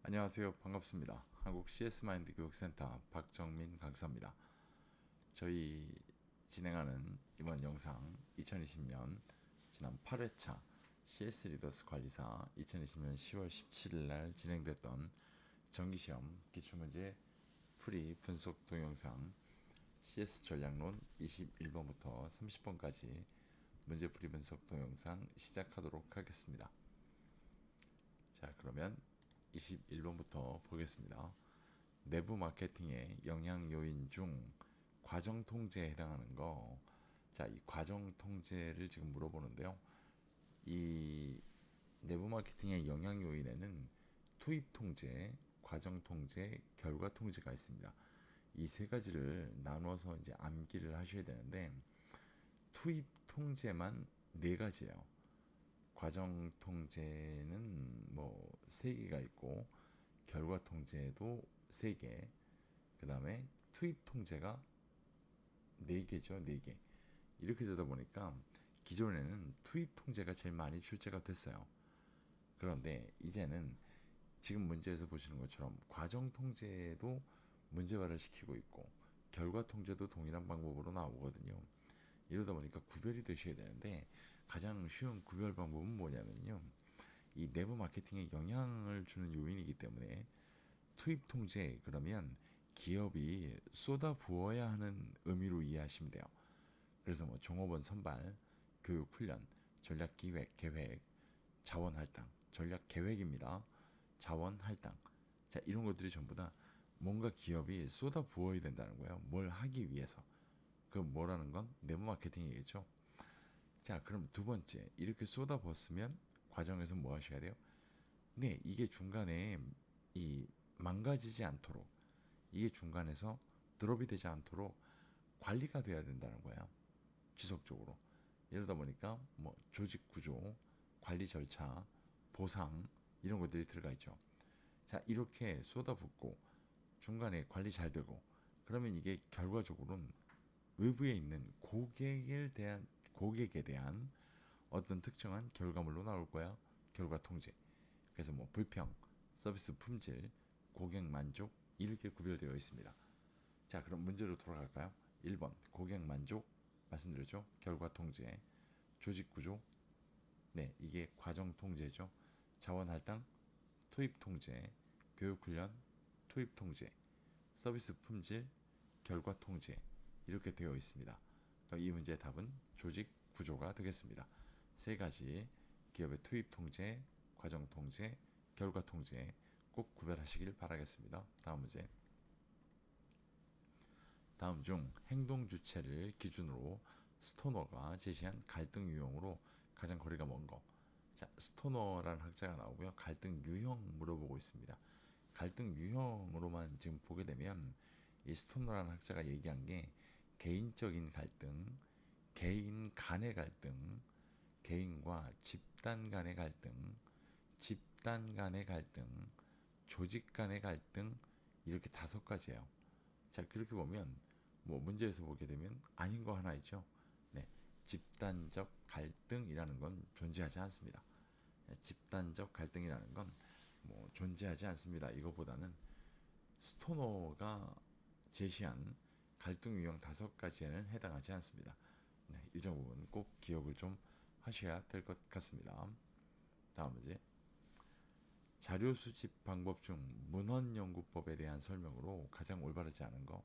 안녕하세요. 반갑습니다. 한국 CS마인드 교육센터 박정민 강사입니다. 저희 진행하는 이번 영상 2020년 지난 8회차 CS 리더스 관리사 2020년 10월 17일 날 진행됐던 정기시험 기출문제 풀이 분석 동영상 CS 전략론 21번부터 30번까지 문제풀이 분석 동영상 시작하도록 하겠습니다. 자, 그러면 21번부터 보겠습니다. 내부 마케팅의 영향 요인 중 과정 통제에 해당하는 거. 자, 이 과정 통제를 지금 물어보는데요. 이 내부 마케팅의 영향 요인에는 투입 통제, 과정 통제, 결과 통제가 있습니다. 이 세 가지를 나눠서 이제 암기를 하셔야 되는데, 투입 통제만 네 가지예요. 과정 통제는 뭐 3개가 있고, 결과 통제도 3개, 그 다음에 투입 통제가 4개죠. 4개. 이렇게 되다 보니까 기존에는 투입 통제가 제일 많이 출제가 됐어요. 그런데 이제는 지금 문제에서 보시는 것처럼 과정 통제도 문제화를 시키고 있고, 결과 통제도 동일한 방법으로 나오거든요. 이러다 보니까 구별이 되셔야 되는데, 가장 쉬운 구별 방법은 뭐냐면요, 이 내부 마케팅에 영향을 주는 요인이기 때문에 투입 통제, 그러면 기업이 쏟아 부어야 하는 의미로 이해하시면 돼요. 그래서 뭐 종업원 선발, 교육 훈련, 전략 기획, 계획, 자원 할당, 전략 계획입니다. 자원 할당. 자, 이런 것들이 전부 다 뭔가 기업이 쏟아 부어야 된다는 거예요. 뭘 하기 위해서. 그 뭐라는 건 내부 마케팅이겠죠. 자, 그럼 두 번째, 이렇게 쏟아 부었으면 과정에서 뭐 하셔야 돼요? 네, 이게 중간에 이 망가지지 않도록, 이게 중간에서 드롭이 되지 않도록 관리가 돼야 된다는 거예요. 지속적으로. 이러다 보니까 뭐 조직 구조, 관리 절차, 보상, 이런 것들이 들어가 있죠. 자, 이렇게 쏟아붓고 중간에 관리 잘 되고, 그러면 이게 결과적으로는 외부에 있는 고객에 대한 어떤 특정한 결과물로 나올 거야. 결과 통제. 그래서 뭐 불평, 서비스 품질, 고객 만족, 이렇게 구별되어 있습니다. 자, 그럼 문제로 돌아갈까요? 1번 고객 만족 말씀드렸죠. 결과 통제. 조직 구조, 네, 이게 과정 통제죠. 자원 할당, 투입 통제. 교육 훈련, 투입 통제. 서비스 품질, 결과 통제. 이렇게 되어 있습니다. 이 문제의 답은 조직 구조가 되겠습니다. 세 가지 기업의 투입 통제, 과정 통제, 결과 통제 꼭 구별하시길 바라겠습니다. 다음 문제. 다음 중 행동 주체를 기준으로 스토너가 제시한 갈등 유형으로 가장 거리가 먼 거. 자, 스토너라는 학자가 나오고요. 갈등 유형 물어보고 있습니다. 갈등 유형으로만 지금 보게 되면 이 스토너라는 학자가 얘기한 게 개인적인 갈등, 개인 간의 갈등, 개인과 집단 간의 갈등, 집단 간의 갈등, 조직 간의 갈등, 이렇게 5가지예요. 자, 그렇게 보면 뭐 문제에서 보게 되면 아닌 거 하나 있죠. 네, 집단적 갈등이라는 건 존재하지 않습니다. 집단적 갈등이라는 건 뭐 존재하지 않습니다. 이거보다는 스토너가 제시한 갈등 유형 5가지에는 해당하지 않습니다. 네, 이 부분 꼭 기억을 좀 하셔야 될 것 같습니다. 다음 문제. 자료 수집 방법 중 문헌연구법에 대한 설명으로 가장 올바르지 않은 거.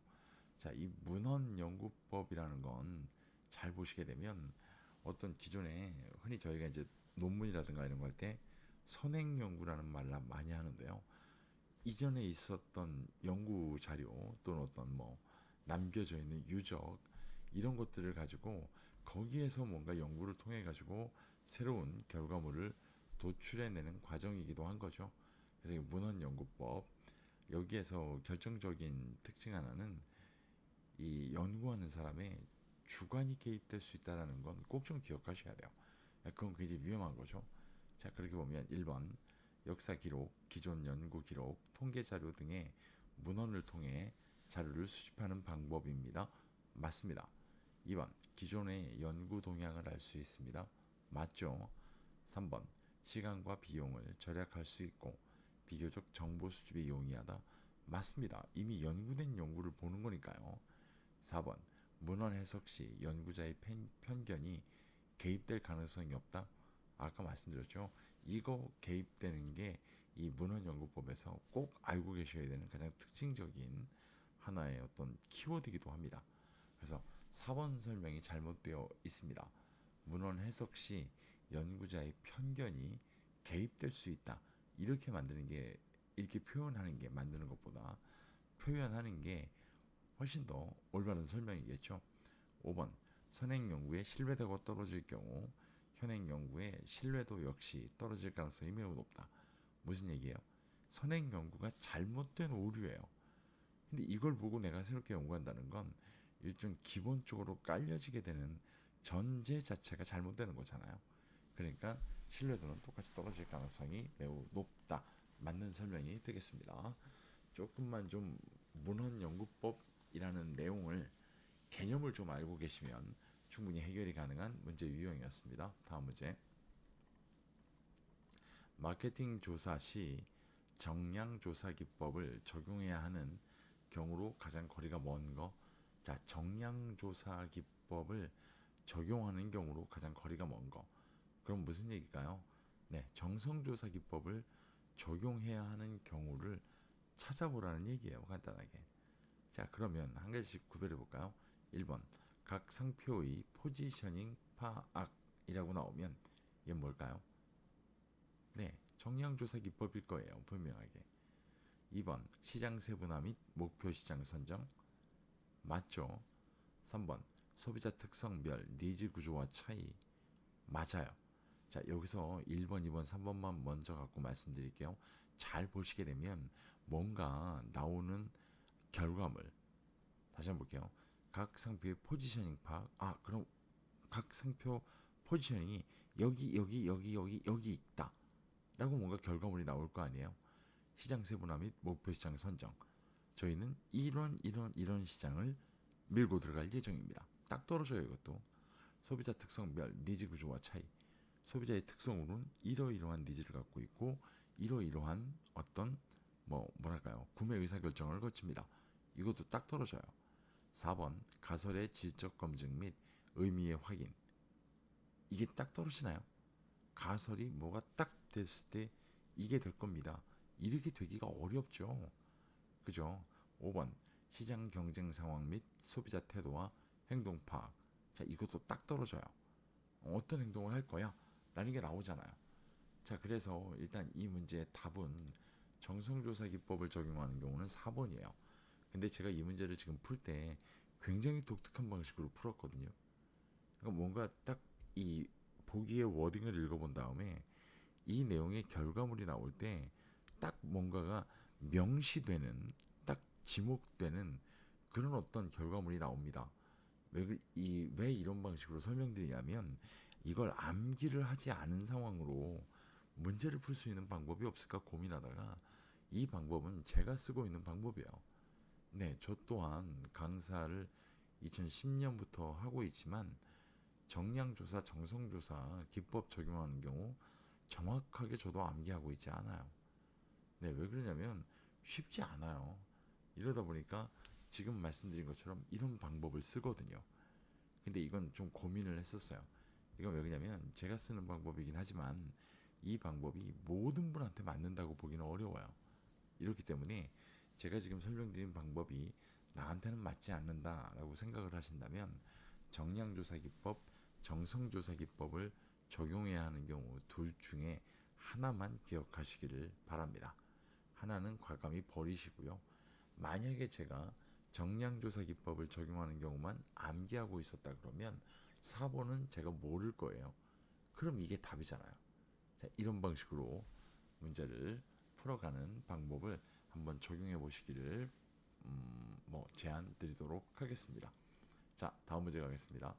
자, 이 문헌연구법이라는 건 잘 보시게 되면 어떤 기존에 흔히 저희가 이제 논문이라든가 이런 거 할 때 선행연구라는 말을 많이 하는데요. 이전에 있었던 연구 자료 또는 어떤 뭐 남겨져 있는 유적, 이런 것들을 가지고 거기에서 뭔가 연구를 통해 가지고 새로운 결과물을 도출해내는 과정이기도 한 거죠. 그래서 문헌연구법, 여기에서 결정적인 특징 하나는 이 연구하는 사람의 주관이 개입될 수 있다는 건 꼭 좀 기억하셔야 돼요. 그건 굉장히 위험한 거죠. 자, 그렇게 보면 1번 역사 기록, 기존 연구 기록, 통계 자료 등의 문헌을 통해 자료를 수집하는 방법입니다. 맞습니다. 2번 기존의 연구 동향을 알 수 있습니다. 맞죠? 3번 시간과 비용을 절약할 수 있고 비교적 정보 수집에 용이하다. 맞습니다. 이미 연구된 연구를 보는 거니까요. 4번 문헌 해석 시 연구자의 편견이 개입될 가능성이 없다. 아까 말씀드렸죠. 이거 개입되는 게 이 문헌 연구법에서 꼭 알고 계셔야 되는 가장 특징적인 하나의 어떤 키워드이기도 합니다. 그래서 4번 설명이 잘못되어 있습니다. 문헌 해석 시 연구자의 편견이 개입될 수 있다. 이렇게 만드는 게, 이렇게 표현하는 게, 만드는 것보다 표현하는 게 훨씬 더 올바른 설명이겠죠. 5번 선행 연구의 신뢰도가 떨어질 경우 현행 연구의 신뢰도 역시 떨어질 가능성이 매우 높다. 무슨 얘기예요? 선행 연구가 잘못된 오류예요. 근데 이걸 보고 내가 새롭게 연구한다는 건 일종 기본적으로 깔려지게 되는 전제 자체가 잘못되는 거잖아요. 그러니까 신뢰도는 똑같이 떨어질 가능성이 매우 높다. 맞는 설명이 되겠습니다. 조금만 좀 문헌 연구법이라는 내용을, 개념을 좀 알고 계시면 충분히 해결이 가능한 문제 유형이었습니다. 다음 문제. 마케팅 조사 시 정량 조사 기법을 적용해야 하는 경우로 가장 거리가 먼 거. 자, 정량 조사 기법을 적용하는 경우로 가장 거리가 먼 거. 그럼 무슨 얘기일까요? 네, 정성 조사 기법을 적용해야 하는 경우를 찾아보라는 얘기예요. 간단하게. 자, 그러면 한 가지씩 구별해 볼까요? 1번 각 상표의 포지셔닝 파악이라고 나오면 이게 뭘까요? 네, 정량조사 기법일 거예요. 분명하게. 2번 시장 세분화 및 목표 시장 선정. 맞죠? 3번 소비자 특성별 니즈 구조와 차이. 맞아요. 자, 여기서 1번, 2번, 3번만 먼저 갖고 말씀드릴게요. 잘 보시게 되면 뭔가 나오는 결과물, 다시 한번 볼게요. 각 상표의 포지셔닝 파악. 아, 그럼 각 상표 포지셔닝이 여기 있다 라고 뭔가 결과물이 나올 거 아니에요. 시장 세분화 및 목표 시장 선정. 저희는 이런 시장을 밀고 들어갈 예정입니다. 딱 떨어져요. 이것도 소비자 특성별 니즈 구조와 차이. 소비자의 특성으로는 이러이러한 니즈를 갖고 있고 이러이러한 어떤 뭐랄까요, 구매 의사결정을 거칩니다. 이것도 딱 떨어져요. 4번 가설의 질적 검증 및 의미의 확인. 이게 딱 떨어지나요? 가설이 뭐가 딱 됐을 때 이게 될 겁니다. 이렇게 되기가 어렵죠. 그죠? 5번 시장 경쟁 상황 및 소비자 태도와 행동 파악. 자, 이것도 딱 떨어져요. 어떤 행동을 할 거야? 라는 게 나오잖아요. 자, 그래서 일단 이 문제의 답은 정성조사 기법을 적용하는 경우는 4번이에요. 근데 제가 이 문제를 지금 풀 때 굉장히 독특한 방식으로 풀었거든요. 그러니까 뭔가 딱 이 보기의 워딩을 읽어본 다음에 이 내용의 결과물이 나올 때 딱 뭔가가 명시되는, 딱 지목되는 그런 어떤 결과물이 나옵니다. 왜 이런 방식으로 설명드리냐면 이걸 암기를 하지 않은 상황으로 문제를 풀 수 있는 방법이 없을까 고민하다가 이 방법은 제가 쓰고 있는 방법이에요. 네, 저 또한 강사를 2010년부터 하고 있지만 정량조사, 정성조사 기법 적용하는 경우 정확하게 저도 암기하고 있지 않아요. 네, 왜 그러냐면 쉽지 않아요. 이러다 보니까 지금 말씀드린 것처럼 이런 방법을 쓰거든요. 근데 이건 좀 고민을 했었어요. 이건 왜 그러냐면 제가 쓰는 방법이긴 하지만 이 방법이 모든 분한테 맞는다고 보기는 어려워요. 이렇기 때문에 제가 지금 설명드린 방법이 나한테는 맞지 않는다라고 생각을 하신다면 정량조사 기법, 정성조사 기법을 적용해야 하는 경우 둘 중에 하나만 기억하시기를 바랍니다. 하나는 과감히 버리시고요. 만약에 제가 정량조사 기법을 적용하는 경우만 암기하고 있었다 그러면 4번은 제가 모를 거예요. 그럼 이게 답이잖아요. 자, 이런 방식으로 문제를 풀어가는 방법을 한번 적용해 보시기를 제안 드리도록 하겠습니다. 자, 다음 문제 가겠습니다.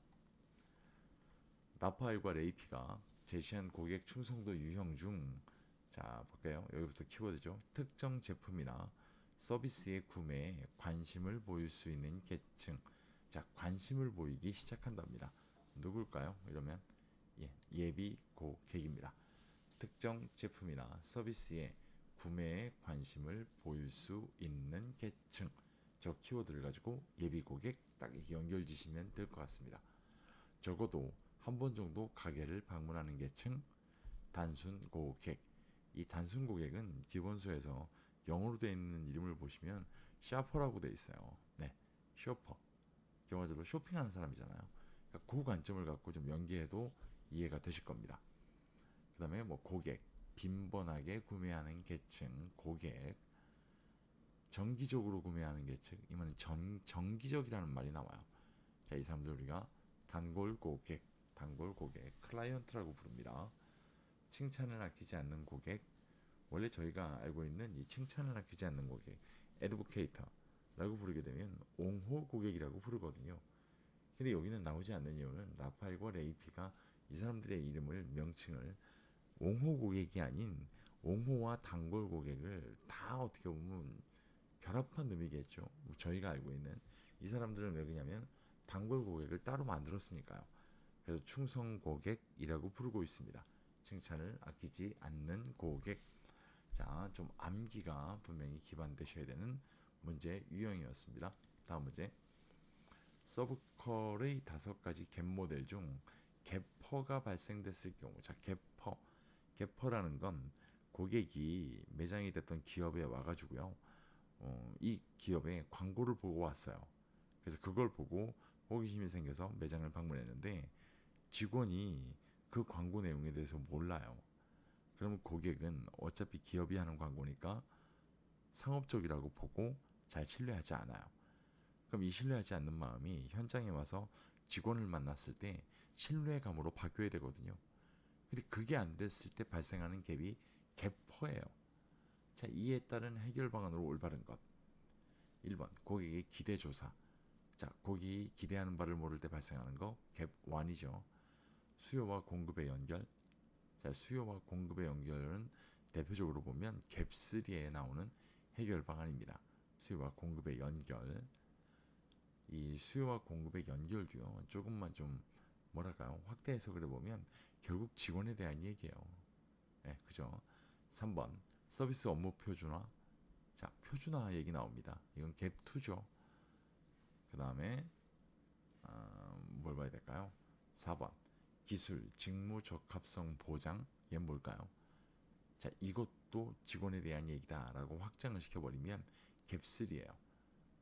라파엘과 레이피가 제시한 고객 충성도 유형 중, 자 볼까요? 여기부터 키워드죠. 특정 제품이나 서비스의 구매에 관심을 보일 수 있는 계층. 자, 관심을 보이기 시작한답니다. 누굴까요? 이러면 예비 고객입니다. 특정 제품이나 서비스에 구매에 관심을 보일 수 있는 계층. 저 키워드를 가지고 예비 고객 딱 연결 지시면 될 것 같습니다. 적어도 한 번 정도 가게를 방문하는 계층, 단순 고객. 이 단순 고객은 기본소에서 영어로 되어 있는 이름을 보시면 샤퍼라고 되어 있어요. 네, 쇼퍼. 경화적으로 쇼핑하는 사람이잖아요. 그러니까 그 관점을 갖고 좀 연기해도 이해가 되실 겁니다. 그 다음에 뭐 고객, 빈번하게 구매하는 계층, 고객, 정기적으로 구매하는 계층, 이번엔 정기적이라는 말이 나와요. 자, 이 사람들 우리가 단골 고객, 클라이언트라고 부릅니다. 칭찬을 아끼지 않는 고객, 원래 저희가 알고 있는 이 칭찬을 아끼지 않는 고객, 애드보케이터라고 부르게 되면 옹호 고객이라고 부르거든요. 근데 여기는 나오지 않는 이유는 라파엘과 레이피가 이 사람들의 이름을 명칭을 옹호 고객이 아닌 옹호와 단골 고객을 다 어떻게 보면 결합한 의미겠죠. 저희가 알고 있는 이 사람들은 왜 그러냐면 단골 고객을 따로 만들었으니까요. 그래서 충성 고객이라고 부르고 있습니다. 칭찬을 아끼지 않는 고객. 자, 좀 암기가 분명히 기반되셔야 되는 문제 유형이었습니다. 다음 문제. 서브컬의 5가지 갭 모델 중 갭퍼가 발생됐을 경우, 자, 갭퍼라는 건 고객이 매장이 됐던 기업에 와가지고요, 이 기업의 광고를 보고 왔어요. 그래서 그걸 보고 호기심이 생겨서 매장을 방문했는데 직원이 그 광고 내용에 대해서 몰라요. 그러면 고객은 어차피 기업이 하는 광고니까 상업적이라고 보고 잘 신뢰하지 않아요. 그럼 이 신뢰하지 않는 마음이 현장에 와서 직원을 만났을 때 신뢰감으로 바뀌어야 되거든요. 근데 그게 안 됐을 때 발생하는 갭이 갭퍼예요. 자, 이에 따른 해결 방안으로 올바른 것. 1번 고객의 기대 조사. 자, 고객이 기대하는 바를 모를 때 발생하는 거 갭 1이죠. 수요와 공급의 연결. 자, 수요와 공급의 연결은 대표적으로 보면 갭 3에 나오는 해결 방안입니다. 수요와 공급의 연결. 이 수요와 공급의 연결도요, 조금만 좀 뭐랄까요, 확대 해석을 해보면 결국 직원에 대한 얘기예요. 네, 그죠? 3번 서비스 업무 표준화. 자, 표준화 얘기 나옵니다. 이건 갭 2죠. 그 다음에 뭘 봐야 될까요? 4번 기술 직무 적합성 보장. 얘는 뭘까요? 자, 이것도 직원에 대한 얘기다라고 확장을 시켜버리면 갭 3예요.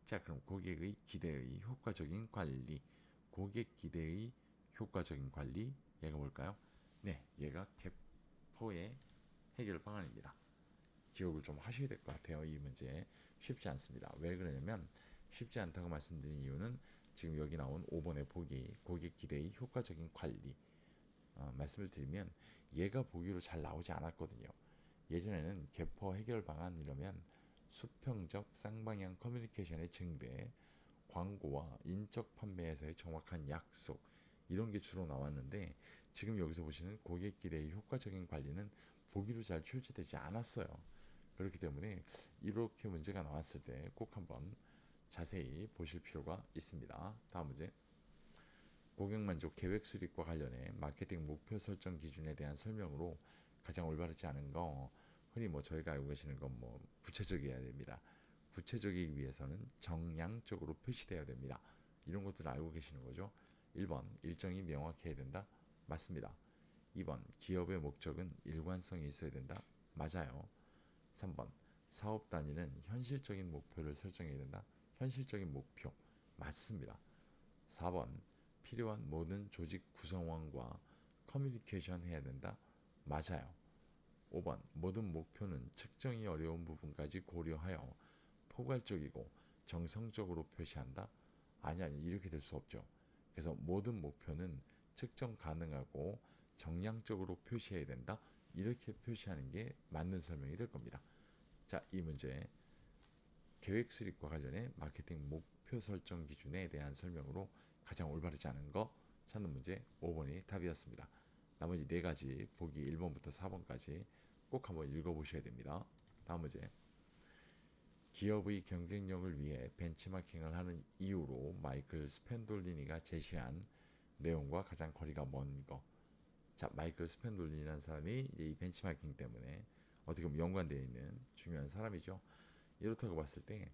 자, 그럼 고객의 기대의 효과적인 관리. 고객 기대의 효과적인 관리. 얘가 뭘까요? 네, 얘가 갭포의 해결 방안입니다. 기억을 좀 하셔야 될 것 같아요. 이 문제 쉽지 않습니다. 왜 그러냐면 쉽지 않다고 말씀드린 이유는 지금 여기 나온 5번의 보기 고객 기대의 효과적인 관리, 말씀을 드리면 얘가 보기로 잘 나오지 않았거든요. 예전에는 갭포 해결 방안 이러면 수평적 쌍방향 커뮤니케이션의 증대, 광고와 인적 판매에서의 정확한 약속, 이런 게 주로 나왔는데 지금 여기서 보시는 고객 기대의 효과적인 관리는 보기로 잘 출제되지 않았어요. 그렇기 때문에 이렇게 문제가 나왔을 때 꼭 한번 자세히 보실 필요가 있습니다. 다음 문제. 고객 만족 계획 수립과 관련해 마케팅 목표 설정 기준에 대한 설명으로 가장 올바르지 않은 거, 흔히 뭐 저희가 알고 계시는 건 뭐 구체적이어야 됩니다. 구체적이기 위해서는 정량적으로 표시되어야 됩니다. 이런 것들을 알고 계시는 거죠. 1번 일정이 명확해야 된다. 맞습니다. 2번 기업의 목적은 일관성이 있어야 된다. 맞아요. 3번 사업 단위는 현실적인 목표를 설정해야 된다. 현실적인 목표. 맞습니다. 4번 필요한 모든 조직 구성원과 커뮤니케이션 해야 된다. 맞아요. 5번 모든 목표는 측정이 어려운 부분까지 고려하여 포괄적이고 정성적으로 표시한다. 아니, 이렇게 될 수 없죠. 그래서 모든 목표는 측정 가능하고 정량적으로 표시해야 된다. 이렇게 표시하는 게 맞는 설명이 될 겁니다. 자, 이 문제 계획 수립과 관련해 마케팅 목표 설정 기준에 대한 설명으로 가장 올바르지 않은 거 찾는 문제 5번이 답이었습니다. 나머지 4가지 보기 1번부터 4번까지 꼭 한번 읽어보셔야 됩니다. 다음 문제. 기업의 경쟁력을 위해 벤치마킹을 하는 이유로 마이클 스펜돌리니가 제시한 내용과 가장 거리가 먼 거. 자, 마이클 스펜돌리니라는 사람이 이 벤치마킹 때문에 어떻게 보면 연관되어 있는 중요한 사람이죠. 이렇다고 봤을 때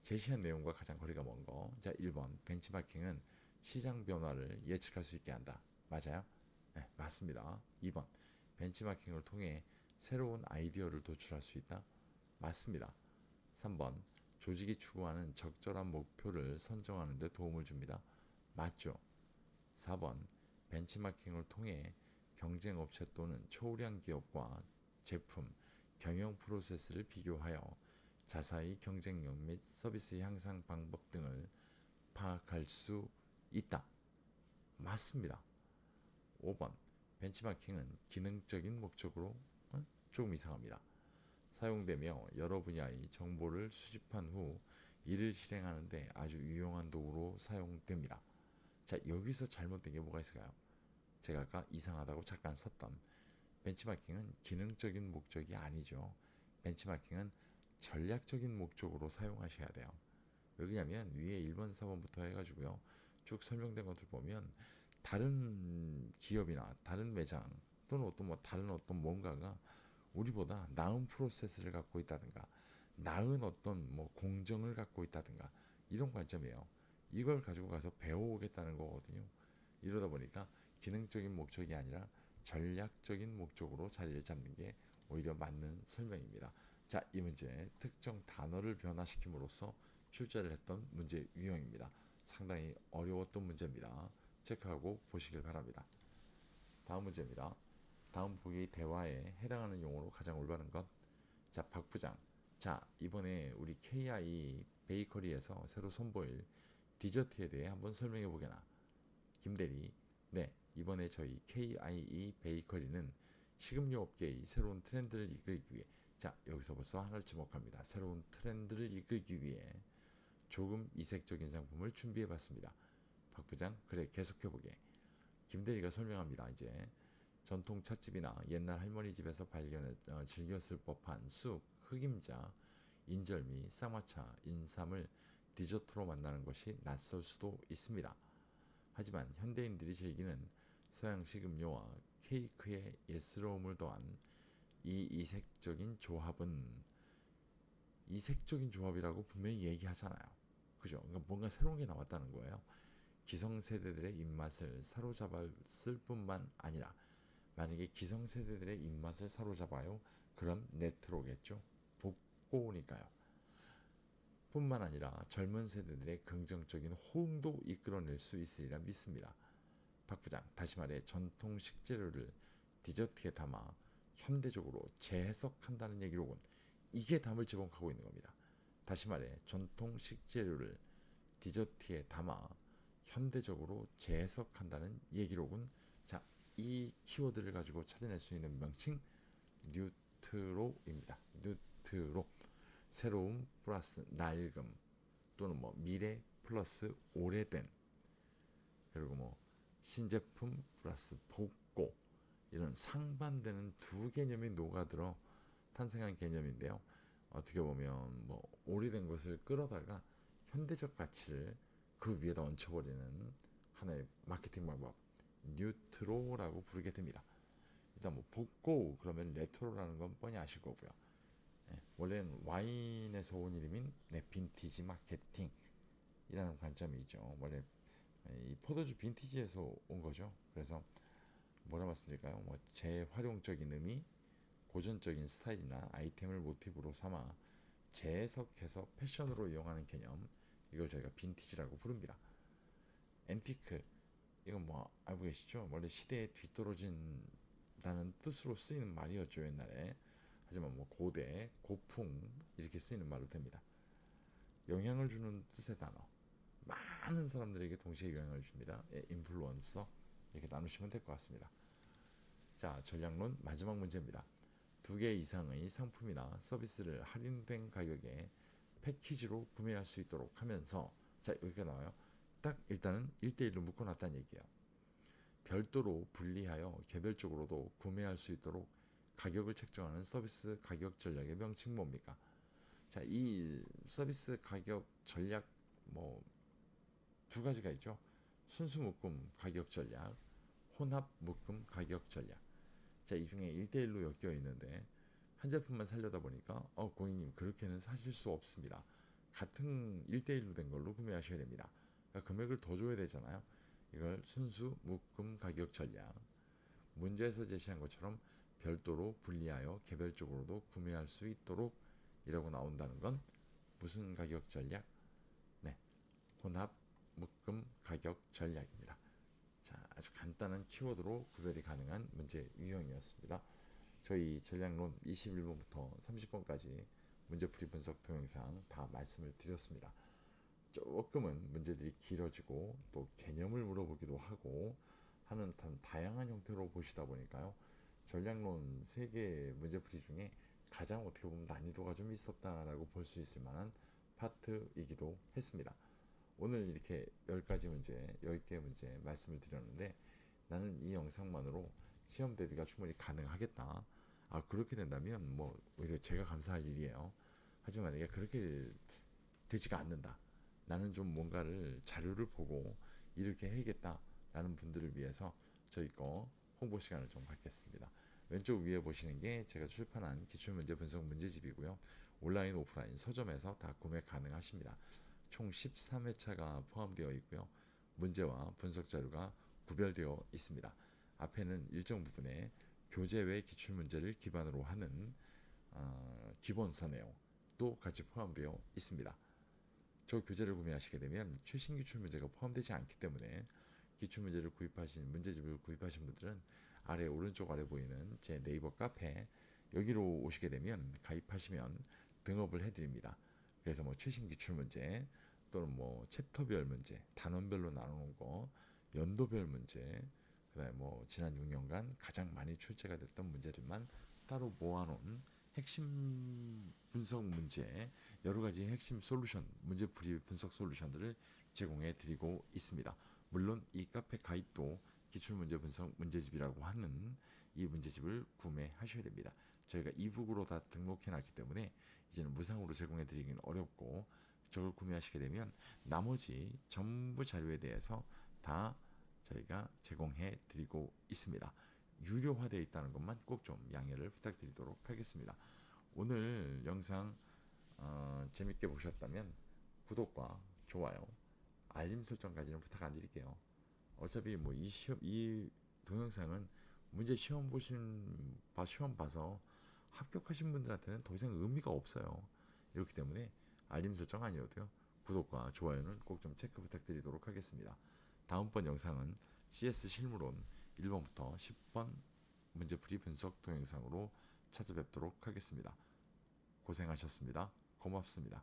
제시한 내용과 가장 거리가 먼 거. 자, 1번 벤치마킹은 시장 변화를 예측할 수 있게 한다. 맞아요? 네, 맞습니다. 2번 벤치마킹을 통해 새로운 아이디어를 도출할 수 있다. 맞습니다. 3번 조직이 추구하는 적절한 목표를 선정하는 데 도움을 줍니다. 맞죠? 4번 벤치마킹을 통해 경쟁 업체 또는 초우량 기업과 제품, 경영 프로세스를 비교하여 자사의 경쟁력 및 서비스 향상 방법 등을 파악할 수 있다. 맞습니다. 5번 벤치마킹은 기능적인 목적으로 조금 이상합니다. 사용되며 여러 분야의 정보를 수집한 후 이를 실행하는데 아주 유용한 도구로 사용됩니다. 자, 여기서 잘못된 게 뭐가 있을까요? 제가 아까 이상하다고 잠깐 썼던 벤치마킹은 기능적인 목적이 아니죠. 벤치마킹은 전략적인 목적으로 사용하셔야 돼요. 왜냐면 위에 1번, 4번부터 해가지고요. 쭉 설명된 것들 보면 다른 기업이나 다른 매장 또는 어떤 다른 어떤 뭔가가 우리보다 나은 프로세스를 갖고 있다든가 나은 어떤 공정을 갖고 있다든가 이런 관점이에요. 이걸 가지고 가서 배워오겠다는 거거든요. 이러다 보니까 기능적인 목적이 아니라 전략적인 목적으로 자리를 잡는 게 오히려 맞는 설명입니다. 자, 이 문제 특정 단어를 변화시킴으로써 출제를 했던 문제 유형입니다. 상당히 어려웠던 문제입니다. 체크하고 보시길 바랍니다. 다음 문제입니다. 다음 보기 대화에 해당하는 용어로 가장 올바른 것. 자, 박 부장. 자, 이번에 우리 KI 베이커리에서 새로 선보일 디저트에 대해 한번 설명해 보게나. 김대리. 네, 이번에 저희 KIE 베이커리는 식음료 업계의 새로운 트렌드를 이끌기 위해, 자, 여기서 벌써 하나를 지목합니다. 새로운 트렌드를 이끌기 위해 조금 이색적인 상품을 준비해 봤습니다. 박 부장, 그래, 계속해 보게. 김대리가 설명합니다. 이제 전통 찻집이나 옛날 할머니 집에서 즐겼을 법한 쑥, 흑임자, 인절미, 쌍화차, 인삼을 디저트로 만나는 것이 낯설 수도 있습니다. 하지만 현대인들이 즐기는 서양식 음료와 케이크의 예스러움을 더한 이 이색적인 조합이라고 분명히 얘기하잖아요. 그죠? 그러니까 뭔가 새로운 게 나왔다는 거예요. 기성세대들의 입맛을 사로잡았을 뿐만 아니라 만약에 기성세대들의 입맛을 사로잡아요. 그럼 레트로겠죠. 복고니까요. 뿐만 아니라 젊은 세대들의 긍정적인 호응도 이끌어낼 수 있으리라 믿습니다. 박 부장, 다시 말해 전통 식재료를 디저트에 담아 현대적으로 재해석한다는 얘기로군. 이게 담을 지목하고 있는 겁니다. 다시 말해 전통 식재료를 디저트에 담아 현대적으로 재해석한다는 얘기로군. 자, 이 키워드를 가지고 찾아낼 수 있는 명칭 뉴트로입니다. 뉴트로. 새로움 플러스 낡음 또는 미래 플러스 오래된, 그리고 신제품 플러스 복고, 이런 상반되는 두 개념이 녹아들어 탄생한 개념인데요. 어떻게 보면 오래된 것을 끌어다가 현대적 가치를 그 위에다 얹혀버리는 하나의 마케팅 방법, 뉴트로라고 부르게 됩니다. 일단 복고 그러면 레트로라는 건 뻔히 아실 거고요. 원래는 와인에서 온 이름인 빈티지 마케팅이라는 관점이 있죠. 원래 이 포도주 빈티지에서 온 거죠. 그래서 뭐라 말씀드릴까요? 재활용적인 의미, 고전적인 스타일이나 아이템을 모티브로 삼아 재해석해서 패션으로 이용하는 개념, 이걸 저희가 빈티지라고 부릅니다. 앤티크, 이건 알고 계시죠? 원래 시대에 뒤떨어진다는 뜻으로 쓰이는 말이었죠, 옛날에. 하지만 고대, 고풍 이렇게 쓰이는 말로 됩니다. 영향을 주는 뜻의 단어, 많은 사람들에게 동시에 영향을 줍니다. 인플루언서, 이렇게 나누시면 될 것 같습니다. 자, 전략론 마지막 문제입니다. 2개 이상의 상품이나 서비스를 할인된 가격에 패키지로 구매할 수 있도록 하면서, 자, 여기가 나와요. 딱 일단은 1대1로 묶어놨다는 얘기예요. 별도로 분리하여 개별적으로도 구매할 수 있도록 가격을 책정하는 서비스 가격 전략의 명칭 뭡니까? 자, 이 서비스 가격 전략 두 가지가 있죠. 순수 묶음 가격 전략, 혼합 묶음 가격 전략. 자, 이 중에 1대1로 엮여 있는데 한 제품만 살려다 보니까 고객님 그렇게는 사실 수 없습니다. 같은 1대1로 된 걸로 구매하셔야 됩니다. 그러니까 금액을 더 줘야 되잖아요. 이걸 순수 묶음 가격 전략. 문제에서 제시한 것처럼 별도로 분리하여 개별적으로도 구매할 수 있도록 이라고 나온다는 건 무슨 가격 전략? 네, 혼합 묶음 가격 전략입니다. 자, 아주 간단한 키워드로 구별이 가능한 문제 유형이었습니다. 저희 전략론 21번부터 30번까지 문제풀이 분석 동영상 다 말씀을 드렸습니다. 조금은 문제들이 길어지고 또 개념을 물어보기도 하고 하는 다양한 형태로 보시다 보니까요. 전략론 3개 문제풀이 중에 가장 어떻게 보면 난이도가 좀 있었다라고 볼 수 있을 만한 파트이기도 했습니다. 오늘 이렇게 10가지 문제, 10개 문제 말씀을 드렸는데 나는 이 영상만으로 시험 대비가 충분히 가능하겠다. 그렇게 된다면 뭐 오히려 제가 감사할 일이에요. 하지만 만약에 그렇게 되지가 않는다. 나는 좀 뭔가를 자료를 보고 이렇게 해야겠다라는 분들을 위해서 저희 거 홍보 시간을 좀 갖겠습니다. 왼쪽 위에 보시는 게 제가 출판한 기출문제 분석 문제집이고요. 온라인, 오프라인 서점에서 다 구매 가능하십니다. 총 13회차가 포함되어 있고요. 문제와 분석 자료가 구별되어 있습니다. 앞에는 일정 부분에 교재 외 기출문제를 기반으로 하는 기본서 내용도 같이 포함되어 있습니다. 저 교재를 구매하시게 되면 최신 기출문제가 포함되지 않기 때문에 기출문제를 구입하신 문제집을 구입하신 분들은 아래 오른쪽 아래 보이는 제 네이버 카페 여기로 오시게 되면 가입하시면 등업을 해드립니다. 그래서 뭐 최신 기출문제 또는 뭐 챕터별 문제 단원별로 나누는 거 연도별 문제 그다음에 뭐 지난 6년간 가장 많이 출제가 됐던 문제들만 따로 모아놓은 핵심 분석 문제 여러 가지 핵심 솔루션 문제풀이 분석 솔루션들을 제공해 드리고 있습니다. 물론 이 카페 가입도 기출문제 분석 문제집이라고 하는 이 문제집을 구매하셔야 됩니다. 저희가 이북으로 다 등록해 놨기 때문에 이제는 무상으로 제공해 드리긴 어렵고 저걸 구매하시게 되면 나머지 전부 자료에 대해서 다 저희가 제공해 드리고 있습니다. 유료화되어 있다는 것만 꼭 좀 양해를 부탁드리도록 하겠습니다. 오늘 영상 재밌게 보셨다면 구독과 좋아요, 알림 설정까지는 부탁 안 드릴게요. 어차피 뭐 이 동영상은 문제 시험 봐서 합격하신 분들한테는 더 이상 의미가 없어요. 이렇기 때문에 알림 설정 아니어도요. 구독과 좋아요는 꼭 좀 체크 부탁드리도록 하겠습니다. 다음번 영상은 CS 실무론 1번부터 10번 문제풀이 분석 동영상으로 찾아뵙도록 하겠습니다. 고생하셨습니다. 고맙습니다.